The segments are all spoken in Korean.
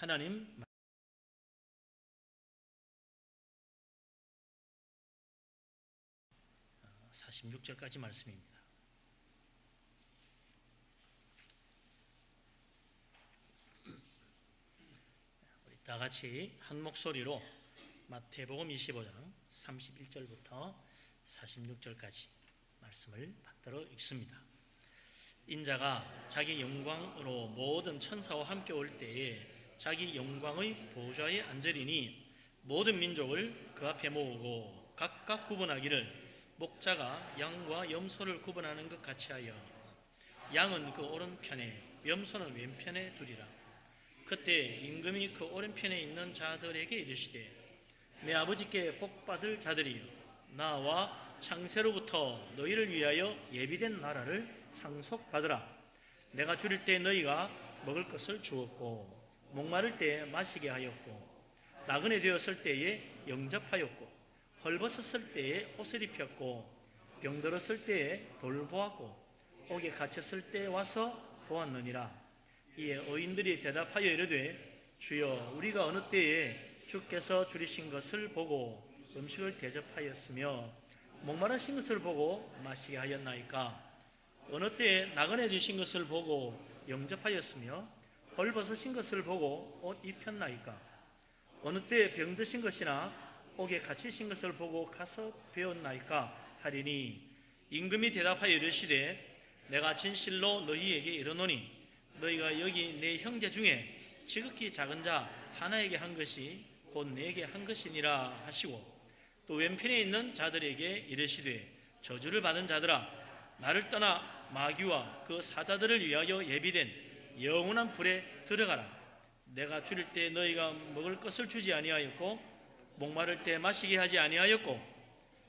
하나님 46절까지 말씀입니다. 우리 다 같이 한 목소리로 마태복음 25장 31절부터 46절까지 말씀을 받들어 읽습니다. 인자가 자기 영광으로 모든 천사와 함께 올 때에 자기 영광의 보좌에 앉으리니 모든 민족을 그 앞에 모으고 각각 구분하기를 목자가 양과 염소를 구분하는 것 같이 하여 양은 그 오른편에 염소는 왼편에 두리라. 그때 임금이 그 오른편에 있는 자들에게 이르시되 내 아버지께 복받을 자들이여 나와 창세로부터 너희를 위하여 예비된 나라를 상속받으라. 내가 줄일 때 너희가 먹을 것을 주었고 목마를 때 마시게 하였고 나그네 되었을 때에 영접하였고 헐벗었을 때에 옷을 입혔고 병들었을 때에 돌보았고 옥에 갇혔을 때에 와서 보았느니라. 이에 의인들이 대답하여 이르되 주여 우리가 어느 때에 주께서 줄이신 것을 보고 음식을 대접하였으며 목마르신 것을 보고 마시게 하였나이까? 어느 때에 나그네 되신 것을 보고 영접하였으며 헐벗으신 것을 보고 옷 입혔나이까? 어느 때에 병드신 것이나 옥에 갇히신 것을 보고 가서 배웠나이까? 하리니 임금이 대답하여 이르시되 내가 진실로 너희에게 이르노니 너희가 여기 내 형제 중에 지극히 작은 자 하나에게 한 것이 곧 내게 한 것이니라 하시고 또 왼편에 있는 자들에게 이르시되 저주를 받은 자들아 나를 떠나 마귀와 그 사자들을 위하여 예비된 영원한 불에 들어가라. 내가 줄일 때 너희가 먹을 것을 주지 아니하였고 목마를 때 마시게 하지 아니하였고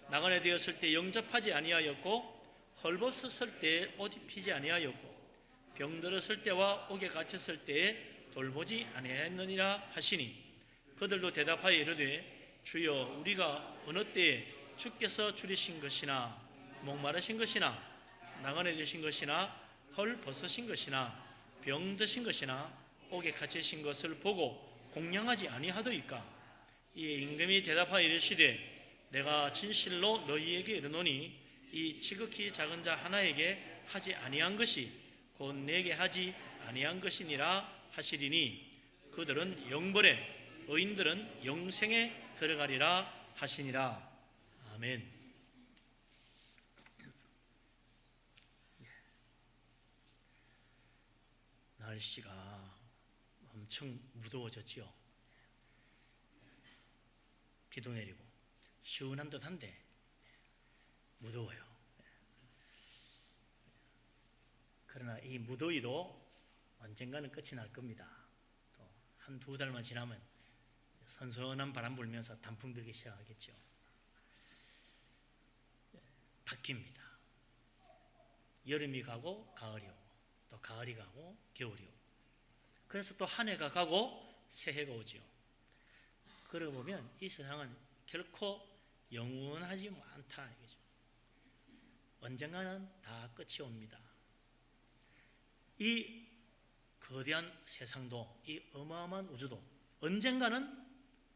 나그네 되었을 때 영접하지 아니하였고 헐벗었을 때 옷 입히지 아니하였고 병들었을 때와 옥에 갇혔을 때에 돌보지 아니하였느니라 하시니 그들도 대답하여 이르되 주여 우리가 어느 때에 주께서 줄이신 것이나 목마르신 것이나 나그네 되신 것이나 헐벗으신 것이나 병드신 것이나 옥에 갇히신 것을 보고 공양하지 아니하더이까? 이에 임금이 대답하여 이르시되 내가 진실로 너희에게 이르노니 이 지극히 작은 자 하나에게 하지 아니한 것이 곧 내게 하지 아니한 것이니라 하시리니 그들은 영벌에 의인들은 영생에 들어가리라 하시니라. 아멘. 날씨가 엄청 무더워졌죠. 비도 내리고 시원한 듯한데 무더워요. 그러나 이 무더위도 언젠가는 끝이 날 겁니다. 또 한두 달만 지나면 선선한 바람 불면서 단풍 들기 시작하겠죠. 바뀝니다. 여름이 가고 가을이 오고 또 가을이 가고 겨울이 오고 그래서 또 한 해가 가고 새해가 오죠. 그러고 보면 이 세상은 결코 영원하지 않다 이거죠. 언젠가는 다 끝이 옵니다. 이 거대한 세상도 이 어마어마한 우주도 언젠가는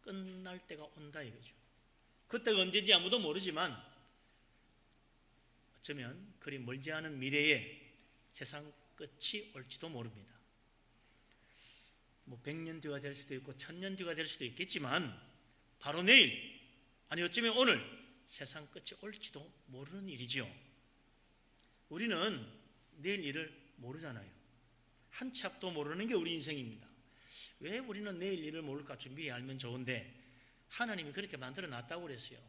끝날 때가 온다 이거죠. 그때가 언제인지 아무도 모르지만 어쩌면 그리 멀지 않은 미래에 세상 끝이 올지도 모릅니다. 100년 뒤가 될 수도 있고 1000년 뒤가 될 수도 있겠지만 바로 내일 아니 어쩌면 오늘 세상 끝이 올지도 모르는 일이지요. 우리는 내일 일을 모르잖아요. 한 치 앞도 모르는 게 우리 인생입니다. 왜 우리는 내일 일을 모를까? 미리 알면 좋은데 하나님이 그렇게 만들어 놨다고 그랬어요.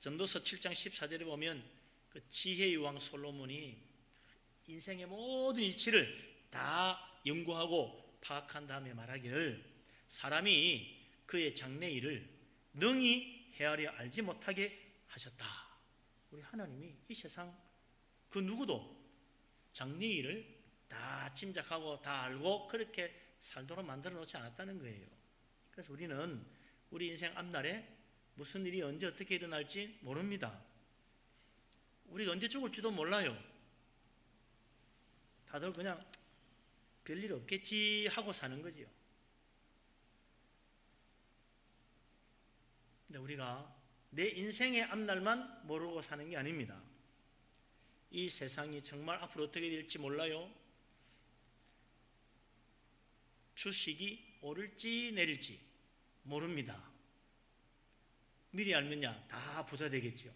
전도서 7장 14절에 보면 그 지혜의 왕 솔로몬이 인생의 모든 이치를 다 연구하고 파악한 다음에 말하기를 사람이 그의 장래일을 능히 헤아려 알지 못하게 하셨다. 우리 하나님이 이 세상 그 누구도 장래일을 다 짐작하고 다 알고 그렇게 살도록 만들어 놓지 않았다는 거예요. 그래서 우리는 우리 인생 앞날에 무슨 일이 언제 어떻게 일어날지 모릅니다. 우리가 언제 죽을지도 몰라요. 다들 그냥 별일 없겠지 하고 사는 거지요. 근데 우리가 내 인생의 앞날만 모르고 사는 게 아닙니다. 이 세상이 정말 앞으로 어떻게 될지 몰라요. 주식이 오를지 내릴지 모릅니다. 미리 알면야 다 부자 되겠죠.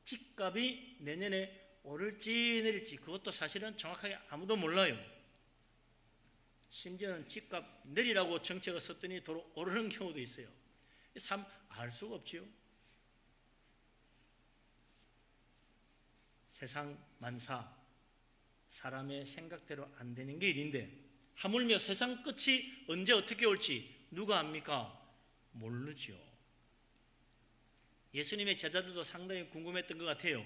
집값이 내년에 오를지 내릴지 그것도 사실은 정확하게 아무도 몰라요. 심지어는 집값 내리라고 정책을 썼더니 도로 오르는 경우도 있어요. 참 알 수가 없지요. 세상 만사, 사람의 생각대로 안 되는 게 일인데 하물며 세상 끝이 언제 어떻게 올지 누가 압니까? 모르지요. 예수님의 제자들도 상당히 궁금했던 것 같아요.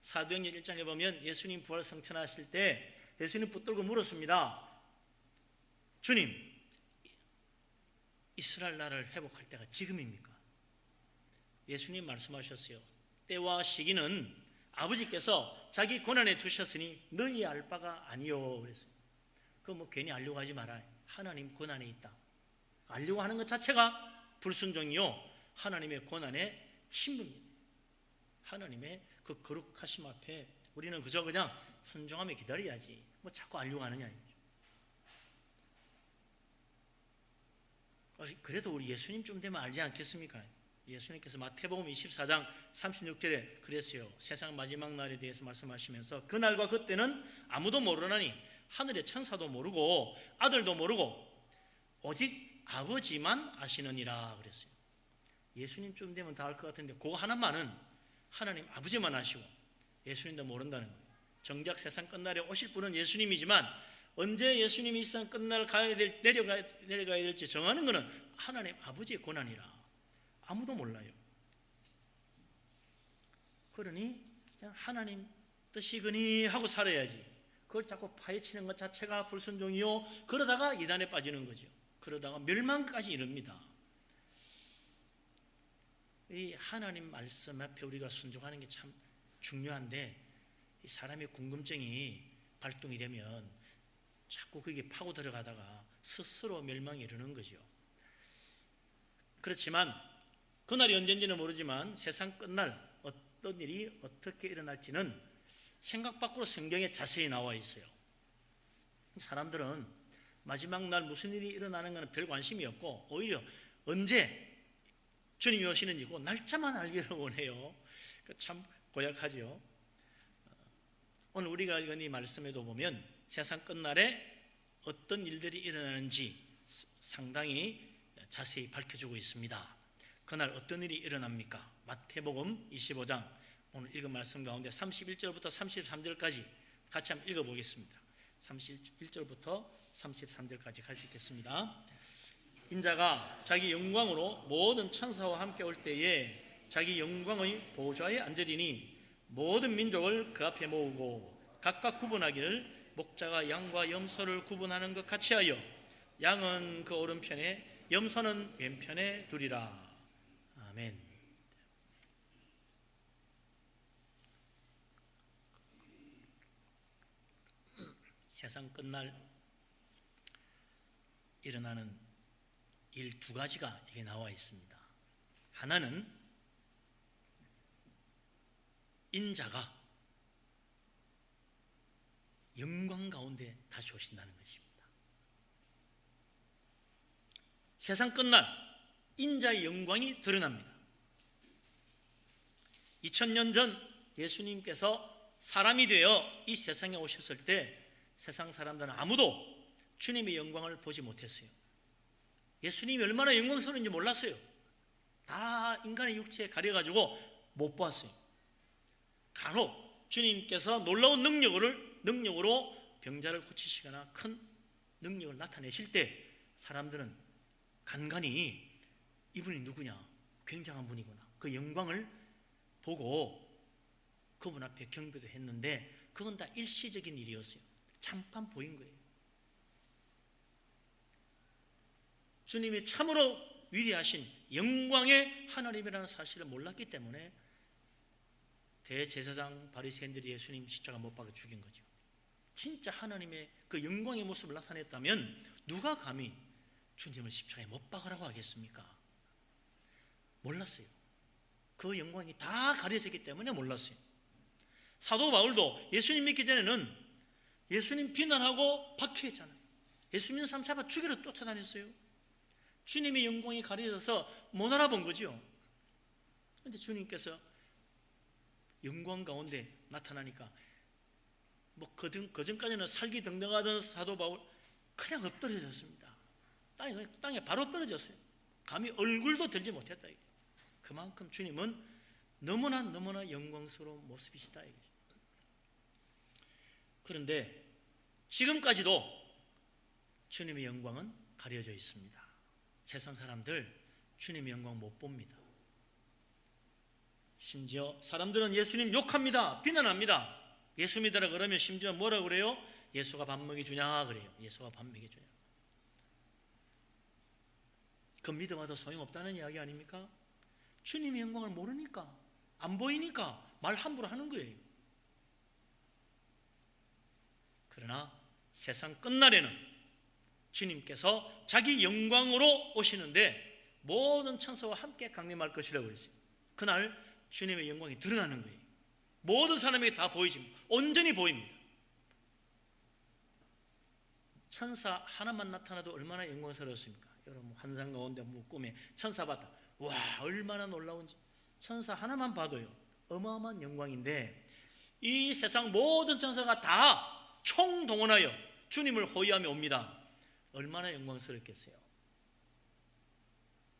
사도행전 1장에 보면 예수님 부활 성천하실 때 예수님 붙들고 물었습니다. 주님, 이스라엘 나라를 회복할 때가 지금입니까? 예수님 말씀하셨어요. 때와 시기는 아버지께서 자기 권한에 두셨으니 너희 알 바가 아니요 그랬어요. 그거 뭐 괜히 알려고 하지 마라. 하나님 권한에 있다. 알려고 하는 것 자체가 불순종이요, 하나님의 권한에 침범입니다. 하나님의 그 거룩하심 앞에 우리는 그저 그냥 순종하며 기다려야지 뭐 자꾸 알려고 하느냐. 그래도 우리 예수님 좀 되면 알지 않겠습니까? 예수님께서 마태복음 24장 36절에 그랬어요. 세상 마지막 날에 대해서 말씀하시면서 그날과 그때는 아무도 모르나니 하늘의 천사도 모르고 아들도 모르고 오직 아버지만 아시느니라 그랬어요. 예수님 좀 되면 다 알 것 같은데 그거 하나만은 하나님 아버지만 아시고 예수님도 모른다는 거예요. 정작 세상 끝날에 오실 분은 예수님이지만 언제 예수님이 이 세상 끝날 내려가야 될지 정하는 것은 하나님 아버지의 권한이라 아무도 몰라요. 그러니 그냥 하나님 뜻이거니 하고 살아야지. 그걸 자꾸 파헤치는 것 자체가 불순종이요, 그러다가 이단에 빠지는 거죠. 그러다가 멸망까지 이릅니다. 이 하나님 말씀 앞에 우리가 순종하는 게 참 중요한데 이 사람의 궁금증이 발동이 되면 자꾸 그게 파고 들어가다가 스스로 멸망에 이르는 거죠. 그렇지만 그날이 언젠지는 모르지만 세상 끝날 어떤 일이 어떻게 일어날지는 생각 밖으로 성경에 자세히 나와 있어요. 사람들은 마지막 날 무슨 일이 일어나는 것은 별 관심이 없고 오히려 언제 주님이 오시는지고 날짜만 알기를 원해요. 참 고약하죠. 오늘 우리가 읽은 이 말씀에도 보면 세상 끝날에 어떤 일들이 일어나는지 상당히 자세히 밝혀주고 있습니다. 그날 어떤 일이 일어납니까? 마태복음 25장 오늘 읽은 말씀 가운데 31절부터 33절까지 같이 한번 읽어보겠습니다. 31절부터 33절까지 같이 읽겠습니다. 인자가 자기 영광으로 모든 천사와 함께 올 때에 자기 영광의 보좌에 앉으리니 모든 민족을 그 앞에 모으고 각각 구분하기를 목자가 양과 염소를 구분하는 것 같이 하여 양은 그 오른편에 염소는 왼편에 두리라. 아멘. 세상 끝날 일어나는 일 두 가지가 여기 나와 있습니다. 하나는 인자가 영광 가운데 다시 오신다는 것입니다. 세상 끝날 인자의 영광이 드러납니다. 2000년 전 예수님께서 사람이 되어 이 세상에 오셨을 때 세상 사람들은 아무도 주님의 영광을 보지 못했어요. 예수님이 얼마나 영광스러운지 몰랐어요. 다 인간의 육체에 가려가지고 못 보았어요. 간혹 주님께서 놀라운 능력으로 병자를 고치시거나 큰 능력을 나타내실 때 사람들은 간간히 이분이 누구냐, 굉장한 분이구나, 그 영광을 보고 그분 앞에 경배도 했는데 그건 다 일시적인 일이었어요. 잠깐 보인 거예요. 주님이 참으로 위대하신 영광의 하나님이라는 사실을 몰랐기 때문에 대제사장 바리새인들이 예수님 십자가 못 박아 죽인 거죠. 진짜 하나님의 그 영광의 모습을 나타냈다면 누가 감히 주님을 십자가에 못 박으라고 하겠습니까? 몰랐어요. 그 영광이 다 가려졌기 때문에 몰랐어요. 사도 바울도 예수님 믿기 전에는 예수님 비난하고 박해했잖아요. 예수님 삶 잡아 죽이러 쫓아다녔어요. 주님의 영광이 가려져서 못 알아본 거죠. 그런데 주님께서 영광 가운데 나타나니까 그전까지는 살기 등등하던 사도 바울 그냥 엎드려졌습니다. 땅에 바로 엎드려졌어요. 감히 얼굴도 들지 못했다. 그만큼 주님은 너무나 영광스러운 모습이시다. 그런데 지금까지도 주님의 영광은 가려져 있습니다. 세상 사람들 주님의 영광 못 봅니다. 심지어 사람들은 예수님 욕합니다. 비난합니다. 예수 믿으라 그러면 심지어 뭐라 그래요? 예수가 밥 먹여주냐 그래요. 예수가 밥 먹여주냐. 그 믿음하다 소용없다는 이야기 아닙니까? 주님의 영광을 모르니까, 안 보이니까 말 함부로 하는 거예요. 그러나 세상 끝날에는 주님께서 자기 영광으로 오시는데 모든 천사와 함께 강림할 것이라고 했어요. 그날 주님의 영광이 드러나는 거예요. 모든 사람에게 다 보이집니다. 온전히 보입니다. 천사 하나만 나타나도 얼마나 영광스러웠습니까? 여러분 환상 가운데 꿈에 천사 봤다. 와, 얼마나 놀라운지. 천사 하나만 봐도요 어마어마한 영광인데, 이 세상 모든 천사가 다 총동원하여 주님을 호위하며 옵니다. 얼마나 영광스럽겠어요.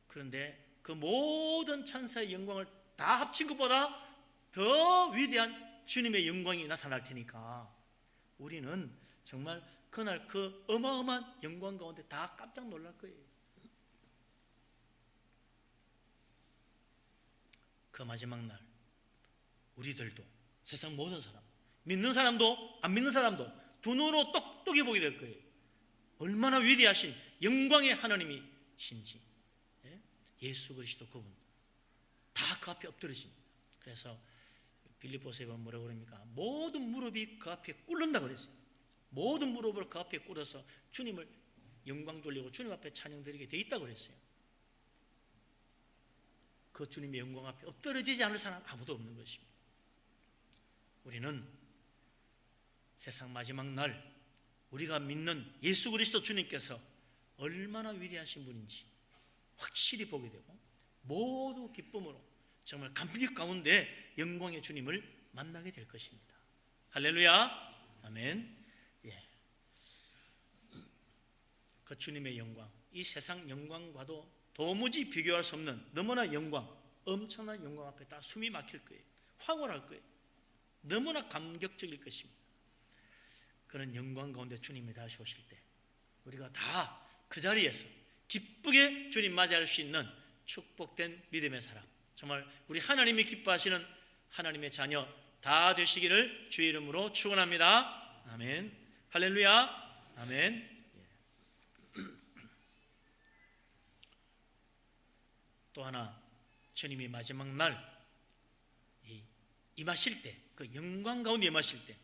그런데 그 모든 천사의 영광을 다 합친 것보다 더 위대한 주님의 영광이 나타날 테니까 우리는 정말 그날 그 어마어마한 영광 가운데 다 깜짝 놀랄 거예요. 그 마지막 날 우리들도, 세상 모든 사람, 믿는 사람도 안 믿는 사람도 두 눈으로 똑똑히 보게 될 거예요. 얼마나 위대하신 영광의 하나님이신지. 예수 그리스도 그분 다 그 앞에 엎드리십니다. 그래서 빌립보서에 보면 뭐라고 그럽니까? 모든 무릎이 그 앞에 꿇는다 그랬어요. 모든 무릎을 그 앞에 꿇어서 주님을 영광 돌리고 주님 앞에 찬양 드리게 돼 있다고 그랬어요. 그 주님의 영광 앞에 엎드려지지 않을 사람 아무도 없는 것입니다. 우리는 세상 마지막 날 우리가 믿는 예수 그리스도 주님께서 얼마나 위대하신 분인지 확실히 보게 되고 모두 기쁨으로 정말 감격 가운데 영광의 주님을 만나게 될 것입니다. 할렐루야, 아멘. 그 주님의 영광, 이 세상 영광과도 도무지 비교할 수 없는 너무나 영광, 엄청난 영광 앞에 다 숨이 막힐 거예요. 황홀할 거예요. 너무나 감격적일 것입니다. 그런 영광 가운데 주님이 다시 오실 때 우리가 다 그 자리에서 기쁘게 주님 맞이할 수 있는 축복된 믿음의 사람, 정말 우리 하나님이 기뻐하시는 하나님의 자녀 다 되시기를 주의 이름으로 축원합니다. 아멘. 할렐루야, 아멘. 또 하나, 주님이 마지막 날 임하실 때, 그 영광 가운데 임하실 때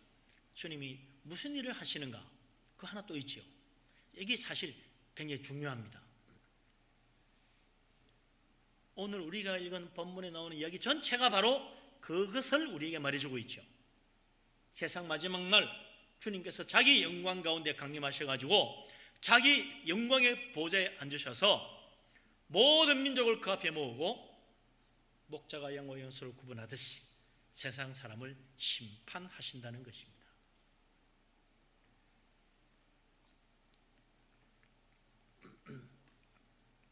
주님이 무슨 일을 하시는가, 그 하나 또 있지요. 이게 사실 굉장히 중요합니다. 오늘 우리가 읽은 본문에 나오는 이야기 전체가 바로 그것을 우리에게 말해주고 있죠. 세상 마지막 날 주님께서 자기 영광 가운데 강림하셔가지고 자기 영광의 보좌에 앉으셔서 모든 민족을 그 앞에 모으고 목자가 양과 염소를 구분하듯이 세상 사람을 심판하신다는 것입니다.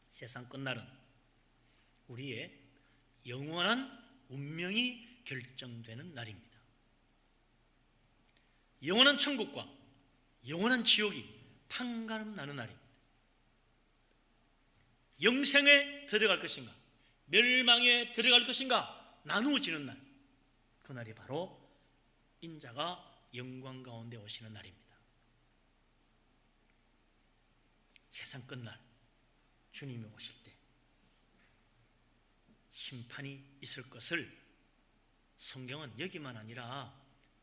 세상 끝날은 우리의 영원한 운명이 결정되는 날입니다. 영원한 천국과 영원한 지옥이 판가름 나는 날입니다. 영생에 들어갈 것인가, 멸망에 들어갈 것인가 나누어지는 날, 그날이 바로 인자가 영광 가운데 오시는 날입니다. 세상 끝날 주님이 오실 때 심판이 있을 것을 성경은 여기만 아니라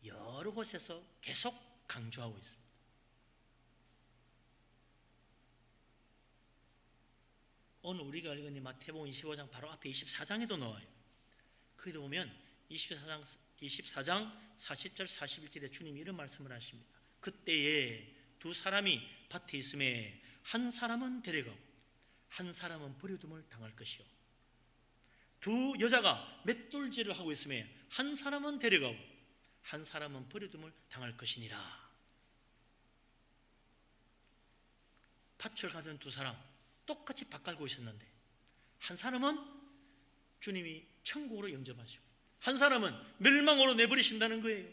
여러 곳에서 계속 강조하고 있습니다. 오늘 우리가 읽은 마태복음 25장 바로 앞에 24장에도 나와요. 거기도 보면 24장 40절 41절에 주님이 이런 말씀을 하십니다. 그때에 두 사람이 밭에 있음에 한 사람은 데려가고 한 사람은 버려둠을 당할 것이요, 두 여자가 맷돌질을 하고 있음에 한 사람은 데려가고 한 사람은 버려둠을 당할 것이니라. 밭을 가진 두 사람 똑같이 밭 갈고 있었는데 한 사람은 주님이 천국으로 영접하시고 한 사람은 멸망으로 내버리신다는 거예요.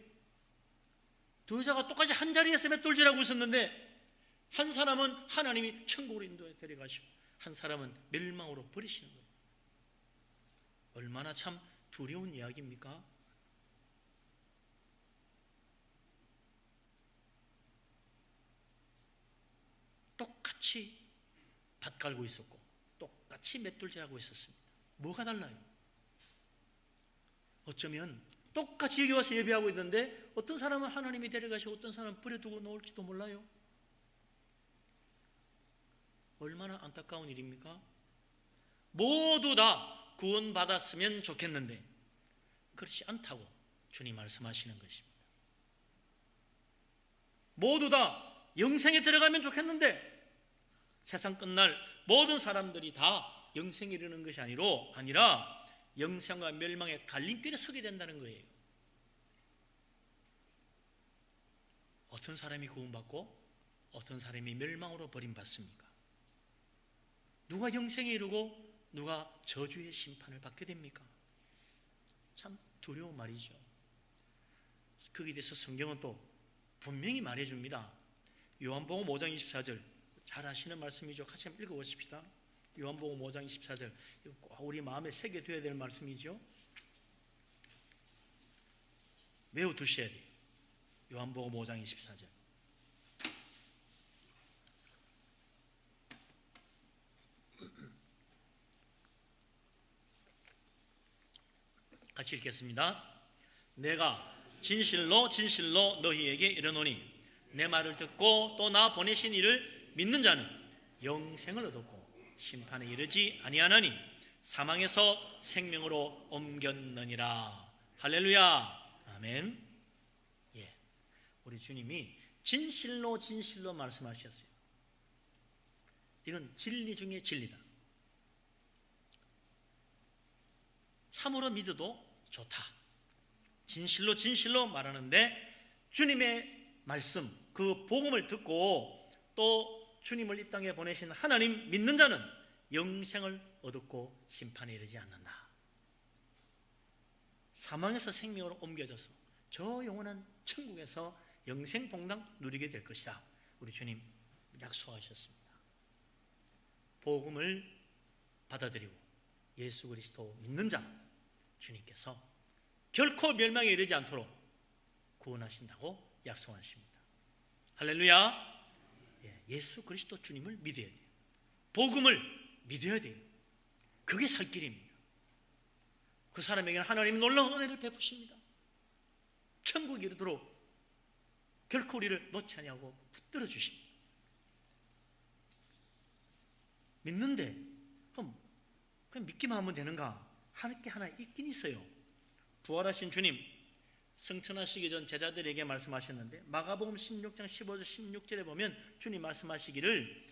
두 여자가 똑같이 한 자리에서 맷돌질하고 있었는데 한 사람은 하나님이 천국으로 인도해 데려가시고 한 사람은 멸망으로 버리시는 거예요. 얼마나 참 두려운 이야기입니까? 똑같이 밭 갈고 있었고 똑같이 맷돌질하고 있었습니다. 뭐가 달라요? 어쩌면 똑같이 여기 와서 예배하고 있는데 어떤 사람은 하나님이 데려가시고 어떤 사람은 버려두고 놓을지도 몰라요. 얼마나 안타까운 일입니까? 모두 다 구원받았으면 좋겠는데 그렇지 않다고 주님 말씀하시는 것입니다. 모두 다 영생에 들어가면 좋겠는데 세상 끝날 모든 사람들이 다 영생에 이르는 것이 아니라 영생과 멸망의 갈림길에 서게 된다는 거예요. 어떤 사람이 구원받고 어떤 사람이 멸망으로 버림받습니까? 누가 영생에 이르고 누가 저주의 심판을 받게 됩니까? 참 두려운 말이죠. 거기에 대해서 성경은 또 분명히 말해줍니다. 요한복음 5장 24절 잘 아시는 말씀이죠. 같이 한번 읽어보십시다. 요한복음 5장 24절 이거 꼭 우리 마음에 새겨둬야 될 말씀이죠. 외워두셔야 돼요. 요한복음 5장 24절 같이 읽겠습니다. 내가 진실로 진실로 너희에게 이르노니 내 말을 듣고 또 나 보내신 이를 믿는 자는 영생을 얻었고 심판에 이르지 아니하나니 사망에서 생명으로 옮겼느니라. 할렐루야. 아멘. 예, 우리 주님이 진실로 진실로 말씀하셨어요. 이건 진리 중에 진리다. 참으로 믿어도 좋다. 진실로 진실로 말하는데 주님의 말씀, 그 복음을 듣고 또 주님을 이 땅에 보내신 하나님 믿는 자는 영생을 얻었고 심판에 이르지 않는다. 사망에서 생명으로 옮겨져서 저 영원한 천국에서 영생 복락 누리게 될 것이다. 우리 주님 약속하셨습니다. 복음을 받아들이고 예수 그리스도 믿는 자 주님께서 결코 멸망에 이르지 않도록 구원하신다고 약속하십니다. 할렐루야. 예수 그리스도 주님을 믿어야 돼요. 복음을 믿어야 돼요. 그게 살 길입니다. 그 사람에게는 하나님이 놀라운 은혜를 베푸십니다. 천국에 이르도록 결코 우리를 놓지 아니하고 붙들어 주십니다. 믿는데 그럼 믿기만 하면 되는가? 할 게 하나 있긴 있어요. 부활하신 주님 승천하시기 전 제자들에게 말씀하셨는데 마가복음 16장 15절 16절에 보면 주님 말씀하시기를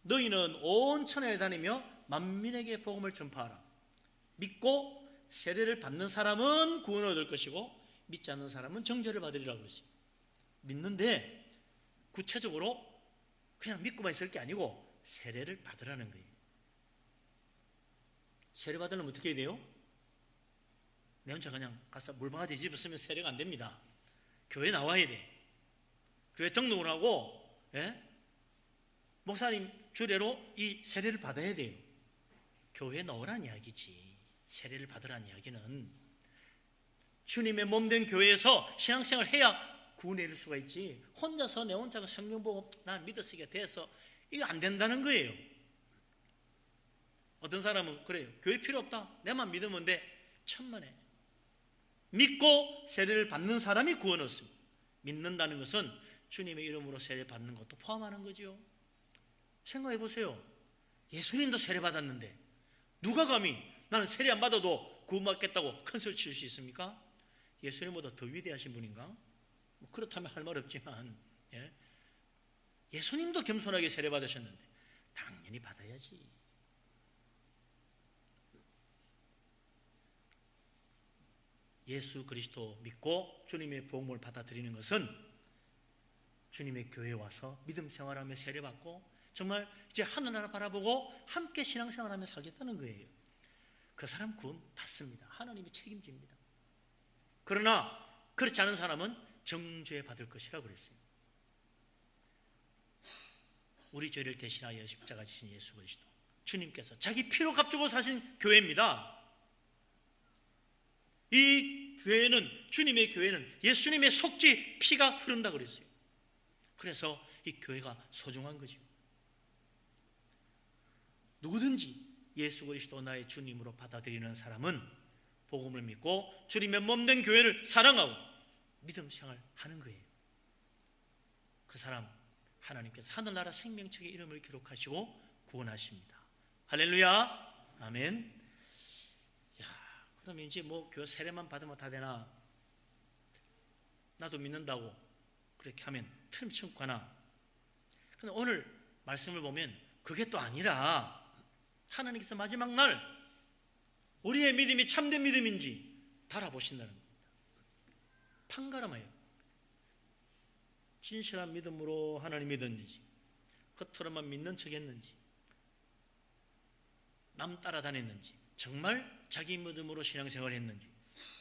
너희는 온 천하에 다니며 만민에게 복음을 전파하라. 믿고 세례를 받는 사람은 구원을 얻을 것이고 믿지 않는 사람은 정죄를 받으리라고 그러죠. 믿는데 구체적으로 그냥 믿고만 있을 게 아니고 세례를 받으라는 거예요. 세례 받으려면 어떻게 해야 돼요? 내 혼자 그냥 가서 물바가지 집었으면 세례가 안 됩니다. 교회 나와야 돼. 교회 등록을 하고 목사님 주례로 이 세례를 받아야 돼요. 교회에 넣으란 이야기지. 세례를 받으란 이야기는 주님의 몸된 교회에서 신앙생활을 해야 구원에 이를 수가 있지. 혼자서 내 혼자 성경 보고 나 믿었으니까 돼서 이거 안 된다는 거예요. 어떤 사람은 그래요. 교회 필요 없다. 내만 믿으면 돼. 천만에. 믿고 세례를 받는 사람이 구원 얻습니다. 믿는다는 것은 주님의 이름으로 세례 받는 것도 포함하는 거죠. 생각해 보세요. 예수님도 세례받았는데 누가 감히 나는 세례 안 받아도 구원받겠다고 큰 소리 칠 수 있습니까? 예수님보다 더 위대하신 분인가? 뭐 그렇다면 할 말 없지만 예수님도 겸손하게 세례 받으셨는데 당연히 받아야지. 예수 그리스도 믿고 주님의 복음을 받아들이는 것은 주님의 교회에 와서 믿음 생활하며 세례받고 정말 이제 하늘나라 바라보고 함께 신앙생활하며 살겠다는 거예요. 그 사람 구원 받습니다. 하나님이 책임집니다. 그러나 그렇지 않은 사람은 정죄 받을 것이라고 그랬어요. 우리 죄를 대신하여 십자가 지신 예수 그리스도 주님께서 자기 피로 값주고 사신 교회입니다. 이 교회는, 주님의 교회는 예수님의 속죄 피가 흐른다고 그랬어요. 그래서 이 교회가 소중한 거죠. 누구든지 예수 그리스도 나의 주님으로 받아들이는 사람은 복음을 믿고 주님의 몸된 교회를 사랑하고 믿음 생활하는 거예요. 그 사람 하나님께서 하늘나라 생명책에 이름을 기록하시고 구원하십니다. 할렐루야, 아멘. 그러면 이제 뭐 교회 세례만 받으면 다 되나? 나도 믿는다고 그렇게 하면 틀림치 가나? 그런데 오늘 말씀을 보면 그게 또 아니라 하나님께서 마지막 날 우리의 믿음이 참된 믿음인지 달아보신다는 겁니다. 판가름해요. 진실한 믿음으로 하나님 믿었는지, 겉으로만 믿는 척 했는지, 남 따라다녔는지, 정말 자기 믿음으로 신앙생활을 했는지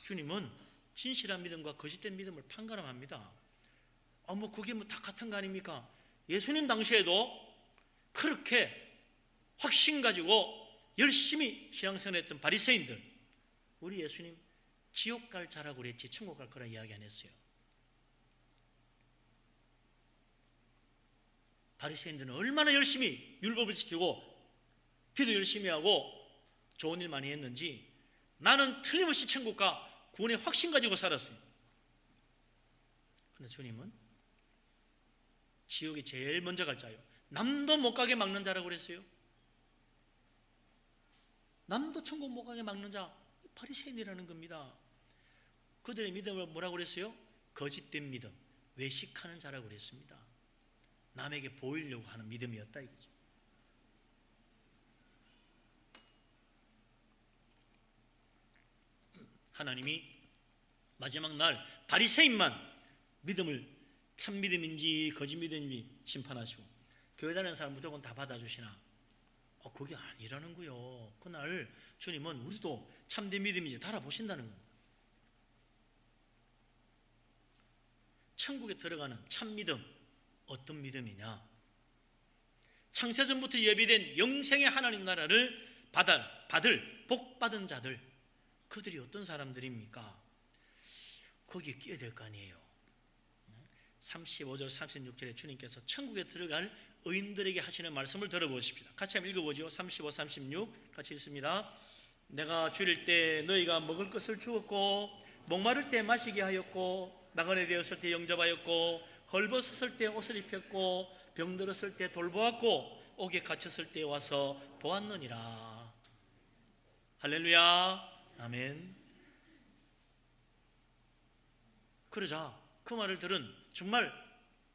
주님은 진실한 믿음과 거짓된 믿음을 판가름합니다. 뭐 그게 뭐 다 같은 거 아닙니까? 예수님 당시에도 그렇게 확신 가지고 열심히 신앙생활했던 바리새인들, 우리 예수님 지옥 갈 자라고 그랬지 천국 갈 거라 이야기 안 했어요. 바리새인들은 얼마나 열심히 율법을 지키고 기도 열심히 하고 좋은 일 많이 했는지 나는 틀림없이 천국과 구원의 확신 가지고 살았어요. 그런데 주님은 지옥에 제일 먼저 갈 자요, 남도 못 가게 막는 자라고 그랬어요. 남도 천국 못 가게 막는 자, 바리새인이라는 겁니다. 그들의 믿음을 뭐라고 그랬어요? 거짓된 믿음, 외식하는 자라고 그랬습니다. 남에게 보이려고 하는 믿음이었다 이거죠. 하나님이 마지막 날 바리새인만 믿음을 참 믿음인지 거짓 믿음인지 심판하시고 교회 다니는 사람 무조건 다 받아주시나? 그게 아니라는 거요. 그날 주님은 우리도 참된 믿음인지 달아보신다는 겁니다. 천국에 들어가는 참 믿음, 어떤 믿음이냐? 창세전부터 예비된 영생의 하나님 나라를 받을 복받은 자들, 그들이 어떤 사람들입니까? 거기에 끼어야 될 거 아니에요. 35절 36절에 주님께서 천국에 들어갈 의인들에게 하시는 말씀을 들어보십시다. 같이 한번 읽어보죠. 35, 36 같이 읽습니다. 내가 줄일 때 너희가 먹을 것을 주었고 목마를 때 마시게 하였고 나그네 되었을 때 영접하였고 헐벗었을 때 옷을 입혔고 병들었을 때 돌보았고 옥에 갇혔을 때 와서 보았느니라. 할렐루야, 아멘. 그러자 그 말을 들은 정말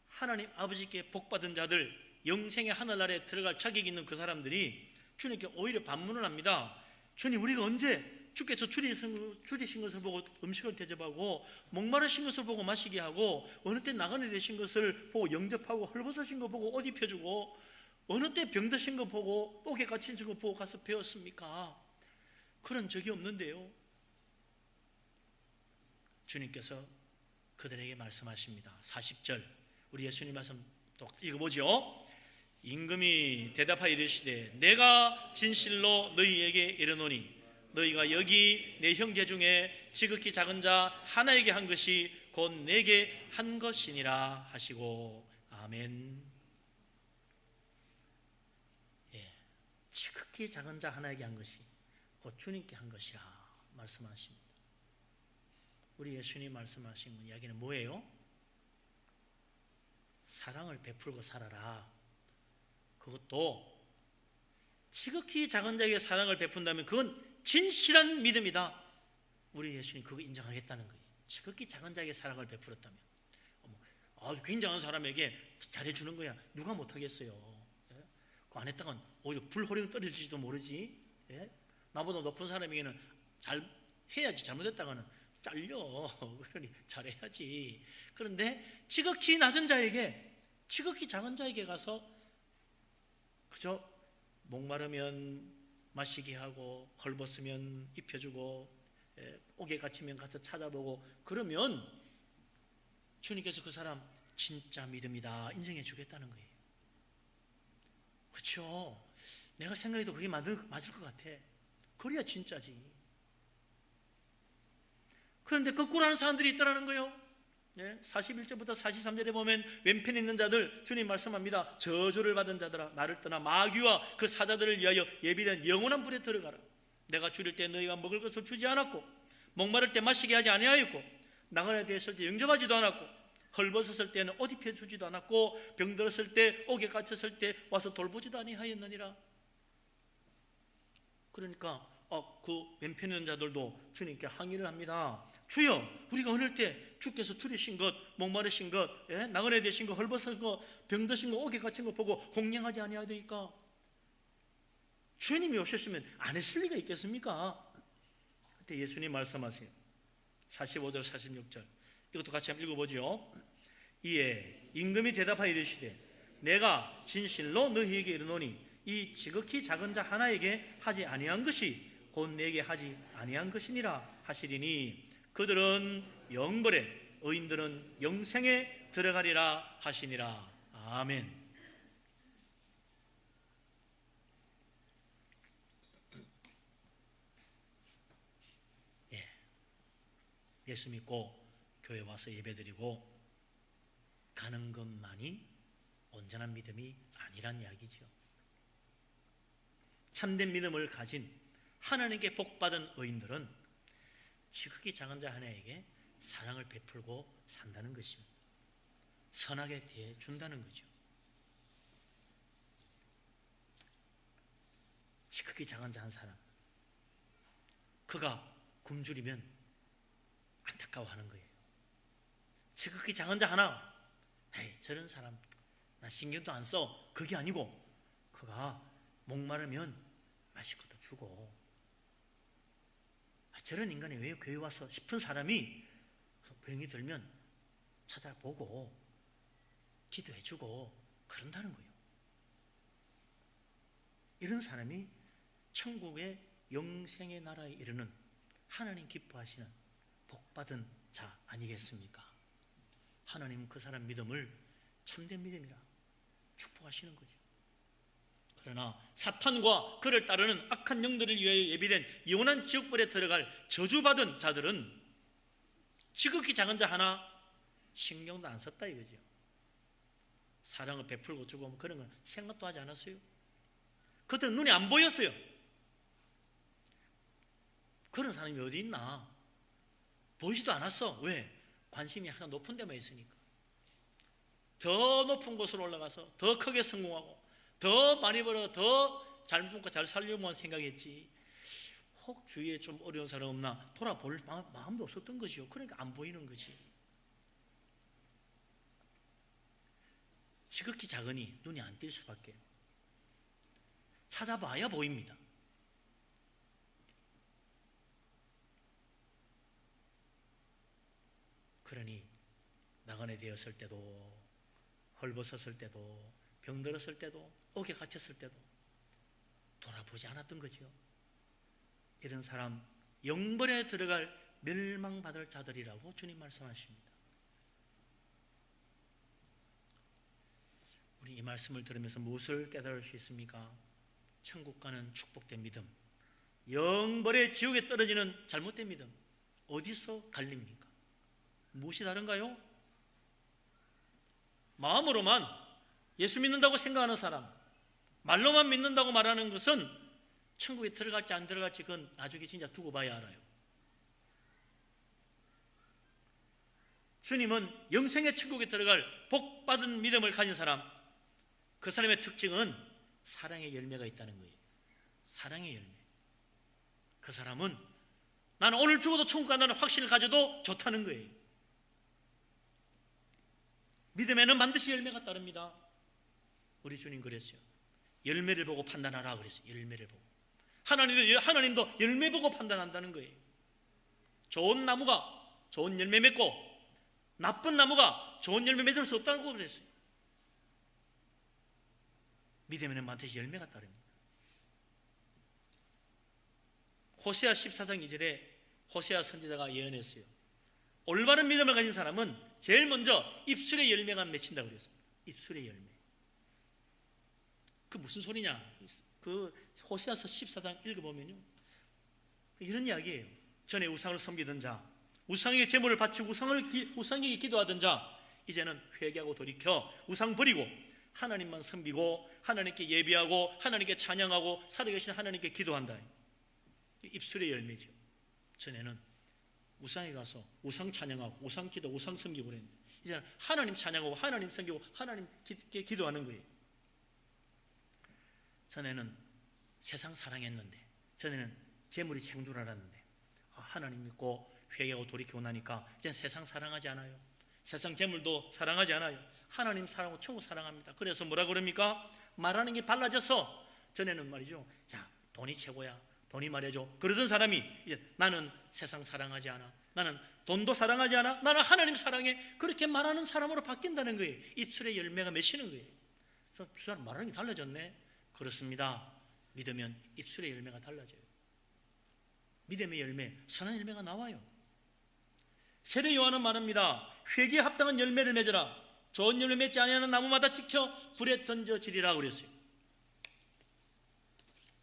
하나님 아버지께 복받은 자들, 영생의 하늘나라에 들어갈 자격이 있는 그 사람들이 주님께 오히려 반문을 합니다. 주님, 우리가 언제 주께서 줄이신 것을 보고 음식을 대접하고 목마르신 것을 보고 마시게 하고 어느 때 나그네 되신 것을 보고 영접하고 헐벗으신 거 보고 옷 입혀주고 어느 때 병드신 거 보고 옥에 갇힌 거 보고 가서 배웠습니까? 그런 적이 없는데요. 주님께서 그들에게 말씀하십니다. 40절 우리 예수님 말씀 또 읽어보죠. 임금이 대답하여 이르시되 내가 진실로 너희에게 이르노니 너희가 여기 내 형제 중에 지극히 작은 자 하나에게 한 것이 곧 내게 한 것이니라 하시고 아멘. 지극히 작은 자 하나에게 한 것이 곧 주님께 한 것이라 말씀하십니다. 우리 예수님 말씀하신 이야기는 뭐예요? 사랑을 베풀고 살아라. 그것도 지극히 작은 자에게 사랑을 베푼다면 그건 진실한 믿음이다. 우리 예수님 그거 인정하겠다는 거예요. 지극히 작은 자에게 사랑을 베풀었다면 아주 굉장한 사람에게 잘해주는 거야. 누가 못하겠어요. 예? 그 안 했다간 오히려 불호령 떨어질지도 모르지. 예? 나보다 높은 사람에게는 잘 해야지. 잘못했다가는 잘려. 그러니 잘해야지. 그런데 지극히 낮은 자에게, 지극히 작은 자에게 가서 그저 목마르면 마시게 하고 헐벗으면 입혀주고 옥에 갇히면 가서 찾아보고 그러면 주님께서 그 사람 진짜 믿음이다 인정해 주겠다는 거예요. 그렇죠? 내가 생각해도 그게 맞을 것 같아. 그래야 진짜지. 그런데 거꾸로 하는 사람들이 있더라는 거예요. 41절부터 43절에 보면 왼편에 있는 자들, 주님 말씀합니다. 저주를 받은 자들아, 나를 떠나 마귀와 그 사자들을 위하여 예비된 영원한 불에 들어가라. 내가 줄일 때 너희가 먹을 것을 주지 않았고 목마를 때 마시게 하지 아니하였고 나그네 되었을 때 영접하지도 않았고 헐벗었을 때는 옷 입혀주지도 않았고 병들었을 때 옥에 갇혔을 때 와서 돌보지도 아니하였느니라. 그러니까 그 왼편에 있는 자들도 주님께 항의를 합니다. 주여, 우리가 어느 때 주께서 줄이신 것, 목마르신 것, 나그네 되신 것, 헐벗은 것, 병드신 것, 옥에 갇힌 것 보고 공양하지 아니하되이까? 주님이 오셨으면 안 했을 리가 있겠습니까? 그때 예수님 말씀하세요. 45절 46절 이것도 같이 한번 읽어보죠. 이에 임금이 대답하여 이르시되 내가 진실로 너희에게 이르노니 이 지극히 작은 자 하나에게 하지 아니한 것이 곧 내게 하지 아니한 것이니라 하시리니 그들은 영벌에 의인들은 영생에 들어가리라 하시니라. 아멘. 예수 믿고 교회 와서 예배드리고 가는 것만이 온전한 믿음이 아니란 이야기죠. 참된 믿음을 가진 하나님께 복받은 의인들은 지극히 작은 자 하나에게 사랑을 베풀고 산다는 것입니다. 선하게 대해준다는 거죠. 지극히 작은 자 한 사람, 그가 굶주리면 안타까워하는 거예요. 지극히 작은 자 하나, 에이, 저런 사람 나 신경도 안 써. 그게 아니고 그가 목마르면 마실 것도 주고 저런 인간이 왜 교회 와서 싶은 사람이 병이 들면 찾아보고 기도해주고 그런다는 거예요. 이런 사람이 천국의 영생의 나라에 이르는 하나님 기뻐하시는 복받은 자 아니겠습니까? 하나님은 그 사람 믿음을 참된 믿음이라 축복하시는 거죠. 그러나 사탄과 그를 따르는 악한 영들을 위하여 예비된 영원한 지옥불에 들어갈 저주받은 자들은 지극히 작은 자 하나 신경도 안 썼다 이거죠. 사랑을 베풀고 주고 그런 건 생각도 하지 않았어요. 그들은 눈에 안 보였어요. 그런 사람이 어디 있나? 보이지도 않았어. 왜? 관심이 항상 높은 데만 있으니까. 더 높은 곳으로 올라가서 더 크게 성공하고 더 많이 벌어 더 잘 먹고 잘 살려고만 생각했지 혹 주위에 좀 어려운 사람 없나 돌아볼 마음도 없었던 거죠. 그러니까 안 보이는 거지. 지극히 작으니 눈이 안 띌 수밖에. 찾아봐야 보입니다. 그러니 나그네 되었을 때도 헐벗었을 때도 병들었을 때도 옥에 갇혔을 때도 돌아보지 않았던 거지요. 이런 사람 영벌에 들어갈 멸망받을 자들이라고 주님 말씀하십니다. 우리 이 말씀을 들으면서 무엇을 깨달을 수 있습니까? 천국 가는 축복된 믿음, 영벌의 지옥에 떨어지는 잘못된 믿음, 어디서 갈립니까? 무엇이 다른가요? 마음으로만 예수 믿는다고 생각하는 사람, 말로만 믿는다고 말하는 것은 천국에 들어갈지 안 들어갈지 그건 나중에 진짜 두고 봐야 알아요. 주님은 영생의 천국에 들어갈 복받은 믿음을 가진 사람, 그 사람의 특징은 사랑의 열매가 있다는 거예요. 사랑의 열매. 그 사람은 나는 오늘 죽어도 천국 간다는 확신을 가져도 좋다는 거예요. 믿음에는 반드시 열매가 따릅니다. 우리 주님 그랬어요. 열매를 보고 판단하라 그랬어요. 열매를 보고. 하나님도 열매 보고 판단한다는 거예요. 좋은 나무가 좋은 열매 맺고 나쁜 나무가 좋은 열매 맺을 수 없다고 그랬어요. 믿음에는 반드시 열매가 따릅니다. 호세아 14장 2절에 호세아 선지자가 예언했어요. 올바른 믿음을 가진 사람은 제일 먼저 입술의 열매가 맺힌다고 그랬습니다. 입술의 열매. 그 무슨 소리냐? 그 호세아서 14장 읽어보면요, 이런 이야기예요. 전에 우상을 섬기던 자, 우상에게 제물을 바치고 우상에게 기도하던 자, 이제는 회개하고 돌이켜 우상 버리고 하나님만 섬기고 하나님께 예배하고 하나님께 찬양하고 살아계신 하나님께 기도한다. 입술의 열매죠. 전에는 우상에 가서 우상 찬양하고 우상 기도, 우상 섬기고 그랬는데 이제는 하나님 찬양하고 하나님 섬기고 하나님께 기도하는 거예요. 전에는 세상 사랑했는데, 전에는 재물이 생줄 알았는데, 하나님 믿고 회개하고 돌이키고 나니까 이제 세상 사랑하지 않아요. 세상 재물도 사랑하지 않아요. 하나님 사랑하고 천국 사랑합니다. 그래서 뭐라 그럽니까? 말하는 게 달라져서 전에는 말이죠, 야, 돈이 최고야, 돈이 말해줘, 그러던 사람이 이제 나는 세상 사랑하지 않아, 나는 돈도 사랑하지 않아, 나는 하나님 사랑해, 그렇게 말하는 사람으로 바뀐다는 거예요. 입술의 열매가 맺히는 거예요. 그래서 그 사람 말하는 게 달라졌네. 그렇습니다. 믿으면 입술의 열매가 달라져요. 믿음의 열매, 선한 열매가 나와요. 세례 요한은 말합니다. 회개에 합당한 열매를 맺으라. 좋은 열매 맺지 아니하는 나무마다 찍혀 불에 던져지리라 그랬어요.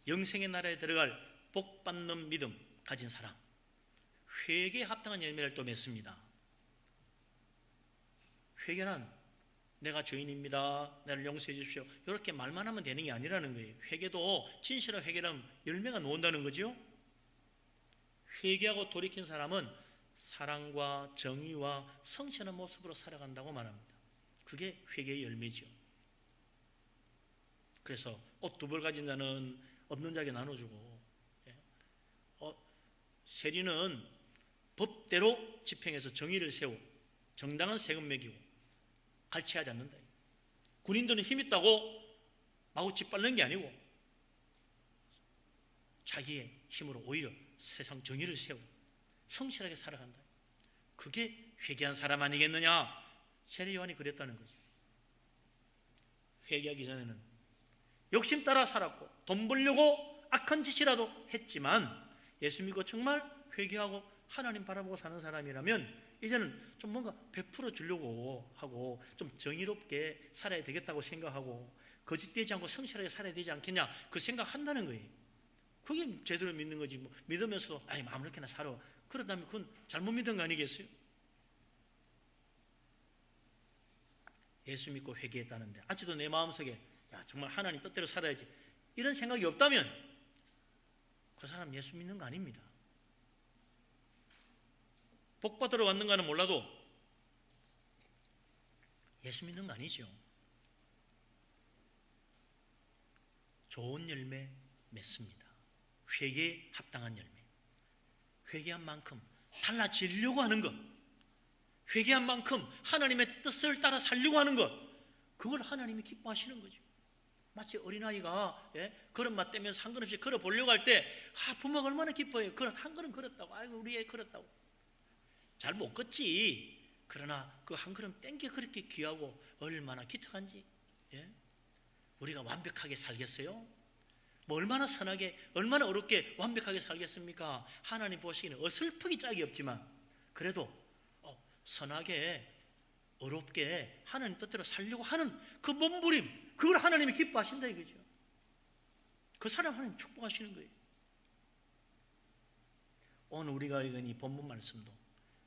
영생의 나라에 들어갈 복 받는 믿음 가진 사람, 회개에 합당한 열매를 또 맺습니다. 회개는 내가 죄인입니다, 나를 용서해 주십시오, 이렇게 말만 하면 되는 게 아니라는 거예요. 회개도 진실한 회개라면 열매가 나온다는 거죠. 회개하고 돌이킨 사람은 사랑과 정의와 성실한 모습으로 살아간다고 말합니다. 그게 회개의 열매죠. 그래서 옷 두 벌 가진 자는 없는 자에게 나눠주고, 세리는 법대로 집행해서 정의를 세우고 정당한 세금 매기고 갈취하지 않는다. 군인들은 힘 있다고 마구 짓밟는 게 아니고 자기의 힘으로 오히려 세상 정의를 세우고 성실하게 살아간다. 그게 회개한 사람 아니겠느냐? 세례 요한이 그랬다는 거죠. 회개하기 전에는 욕심 따라 살았고 돈 벌려고 악한 짓이라도 했지만 예수 믿고 정말 회개하고 하나님 바라보고 사는 사람이라면 이제는 좀 뭔가 베풀어 주려고 하고 좀 정의롭게 살아야 되겠다고 생각하고 거짓되지 않고 성실하게 살아야 되지 않겠냐, 그 생각한다는 거예요. 그게 제대로 믿는 거지. 뭐 믿으면서도 아무렇게나 살아, 그러다면 그건 잘못 믿은 거 아니겠어요? 예수 믿고 회개했다는데 아직도 내 마음속에 정말 하나님 뜻대로 살아야지 이런 생각이 없다면 그 사람 예수 믿는 거 아닙니다. 복 받으러 왔는가는 몰라도 예수 믿는 거 아니죠. 좋은 열매 맺습니다. 회개에 합당한 열매. 회개한 만큼 달라지려고 하는 것, 회개한 만큼 하나님의 뜻을 따라 살려고 하는 것, 그걸 하나님이 기뻐하시는 거죠. 마치 어린아이가 걸음 맞대면서 한 걸음씩 걸어보려고 할 때 부모가 얼마나 기뻐해요. 한 걸음 걸었다고, 아이고 우리 애 걸었다고. 잘 못 걷지. 그러나 그 한 걸음 뺀 게 그렇게 귀하고 얼마나 기특한지. 우리가 완벽하게 살겠어요? 뭐 얼마나 선하게, 얼마나 어렵게 완벽하게 살겠습니까? 하나님 보시기에는 어설프기 짝이 없지만 그래도 선하게 어렵게 하나님 뜻대로 살려고 하는 그 몸부림, 그걸 하나님이 기뻐하신다 이거죠. 그 사람 하나님 축복하시는 거예요. 오늘 우리가 읽은 이 본문 말씀도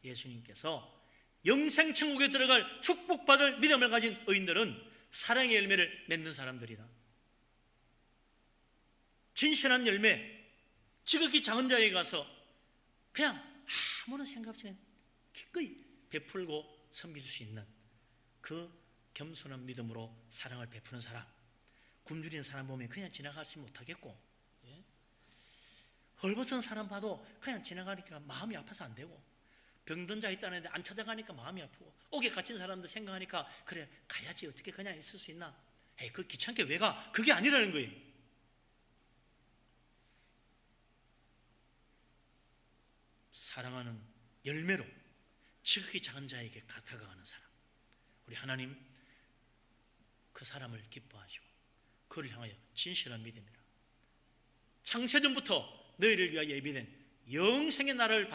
예수님께서 영생 천국에 들어갈 축복받을 믿음을 가진 의인들은 사랑의 열매를 맺는 사람들이다. 진실한 열매, 지극히 작은 자에게 가서 그냥 아무런 생각 없이 기꺼이 베풀고 섬길 수 있는 그 겸손한 믿음으로 사랑을 베푸는 사람, 굶주린 사람 보면 그냥 지나가지 못하겠고 헐벗은 사람 봐도 그냥 지나가니까 마음이 아파서 안 되고, 병든 자 있다는데 안 찾아가니까 마음이 아프고, 옥에 갇힌 사람들 생각하니까 그래 가야지 어떻게 그냥 있을 수 있나, 에이 그 귀찮게 왜 가, 그게 아니라는 거예요. 사랑하는 열매로 지극히 작은 자에게 다가가는 사람, 우리 하나님 그 사람을 기뻐하시고 그를 향하여 진실한 믿음이라 창세전부터 너희를 위하여 예비된 영생의 나라를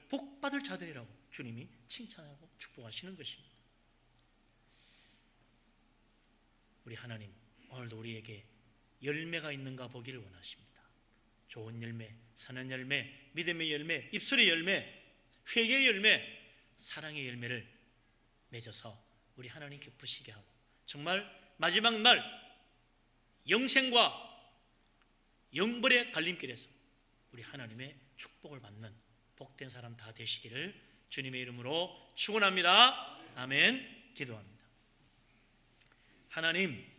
복 받을 자들이라고 주님이 칭찬하고 축복하시는 것입니다. 우리 하나님 오늘도 우리에게 열매가 있는가 보기를 원하십니다. 좋은 열매, 사는 열매, 믿음의 열매, 입술의 열매, 회개의 열매, 사랑의 열매를 맺어서 우리 하나님 기쁘시게 하고, 정말 마지막 날 영생과 영벌의 갈림길에서 우리 하나님의 축복을 받는 복된 사람 다 되시기를 주님의 이름으로 축원합니다. 아멘. 기도합니다. 하나님,